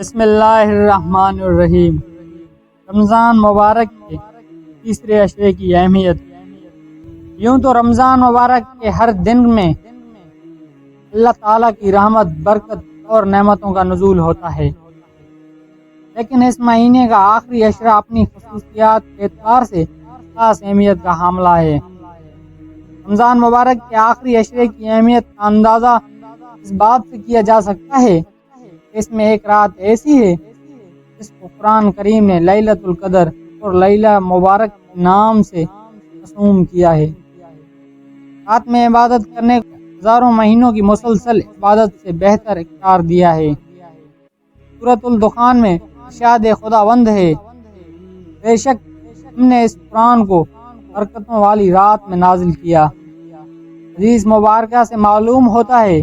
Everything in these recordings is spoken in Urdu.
بسم اللہ الرحمن الرحیم۔ رمضان مبارک کے تیسرے عشرے کی اہمیت۔ یوں تو رمضان مبارک کے ہر دن میں اللہ تعالیٰ کی رحمت، برکت اور نعمتوں کا نزول ہوتا ہے، لیکن اس مہینے کا آخری عشرہ اپنی خصوصیات کے اعتبار سے خاص اہمیت کا حاملہ ہے۔ رمضان مبارک کے آخری عشرے کی اہمیت کا اندازہ اس بات سے کیا جا سکتا ہے کہ اس میں ایک رات ایسی ہے جس کو قرآن کریم نے لیلۃ القدر اور لیلہ مبارک کے نام سے مرسوم کیا ہے۔ رات میں عبادت کرنے کو ہزاروں مہینوں کی مسلسل عبادت سے بہتر قرار دیا ہے۔ سورۃ الدخان میں ارشاد خداوند ہے، بے شک ہم نے اس قرآن کو برکتوں والی رات میں نازل کیا۔ حدیث مبارکہ سے معلوم ہوتا ہے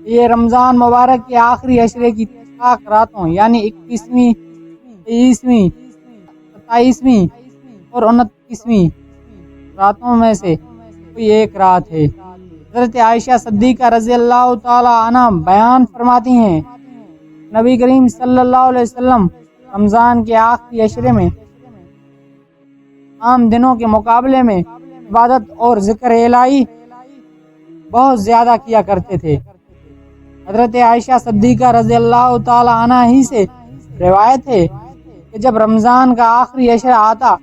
کہ یہ رمضان مبارک کے آخری عشرے کی پاک راتوں یعنی 21ویں، 23ویں، 27ویں اور 29ویں راتوں میں سے کوئی ایک رات ہے۔ حضرت عائشہ صدیقہ رضی اللہ تعالی عنہ بیان فرماتی ہیں، نبی کریم صلی اللہ علیہ وسلم رمضان کے آخری عشرے میں عام دنوں کے مقابلے میں عبادت اور ذکر الہی بہت زیادہ کیا کرتے تھے۔ حضرت عائشہ صدیقہ رضی اللہ تعالی عنہ ہی سے روایت ہے کہ جب رمضان کا آخری عشرہ آتا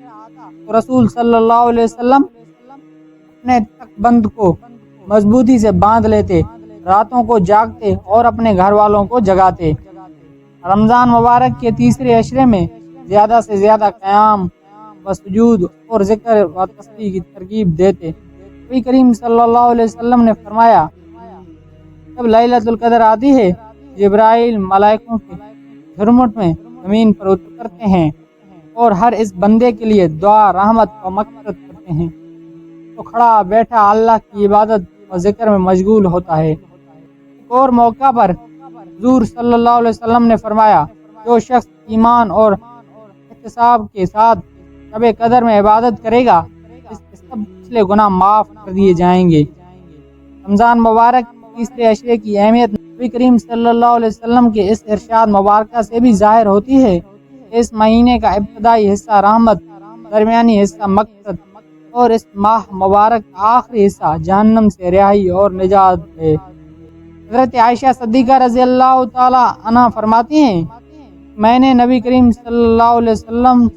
تو رسول صلی اللہ علیہ وسلم اپنے تک بند کو مضبوطی سے باندھ لیتے، راتوں کو جاگتے اور اپنے گھر والوں کو جگاتے۔ رمضان مبارک کے تیسرے عشرے میں زیادہ سے زیادہ قیام و سجود اور ذکر و تسبیح کی ترغیب دیتے۔ نبی کریم صلی اللہ علیہ وسلم نے فرمایا، جب لیلۃ القدر آتی ہے جبرائیل ملائکوں کے جھرمٹ میں زمین پر اترتے ہیں اور ہر اس بندے کے لیے دعا، رحمت و مغفرت کرتے ہیں تو کھڑا بیٹھا اللہ کی عبادت و ذکر میں مشغول ہوتا ہے۔ ایک اور موقع پر حضور صلی اللہ علیہ وسلم نے فرمایا، جو شخص ایمان اور احتساب کے ساتھ شب قدر میں عبادت کرے گا اس کے سب پچھلے گناہ معاف کر دیے جائیں گے۔ رمضان مبارک تیسرے عشرے کی اہمیت نبی کریم صلی اللہ علیہ وسلم کے اس ارشاد مبارکہ سے بھی ظاہر ہوتی ہے کہ اس مہینے کا ابتدائی حصہ رحمت، درمیانی حصہ مغفرت اور اس ماہ مبارک کا آخری حصہ جہنم سے رہائی اور نجات ہے۔ حضرت عائشہ صدیقہ رضی اللہ تعالی عنہ فرماتی ہیں، میں نے نبی کریم صلی اللہ علیہ وسلم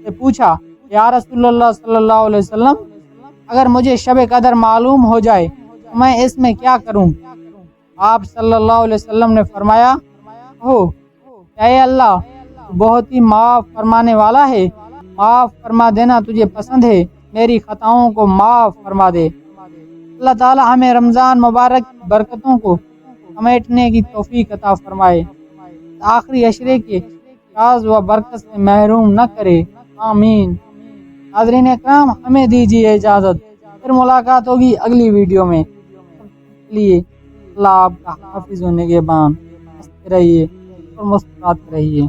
سے پوچھا، یا رسول اللہ صلی اللہ علیہ وسلم، اگر مجھے شب قدر معلوم ہو جائے تو میں اس میں کیا کروں؟ آپ صلی اللہ علیہ وسلم نے فرمایا، اے اللہ تو بہت ہی معاف فرمانے والا ہے، معاف فرما دینا تجھے پسند ہے، میری خطاؤں کو معاف فرما دے۔ اللہ تعالی ہمیں رمضان مبارک کی برکتوں کو سمیٹنے کی توفیق عطا فرمائے، آخری عشرے کے راز و برکت سے محروم نہ کرے، آمین۔ ناظرین اکرام، ہمیں دیجیے اجازت، پھر ملاقات ہوگی اگلی ویڈیو میں۔ لیے اللہ آپ کا حافظ و نگہبان، ہنستے رہیے اور مسکراتے رہیے۔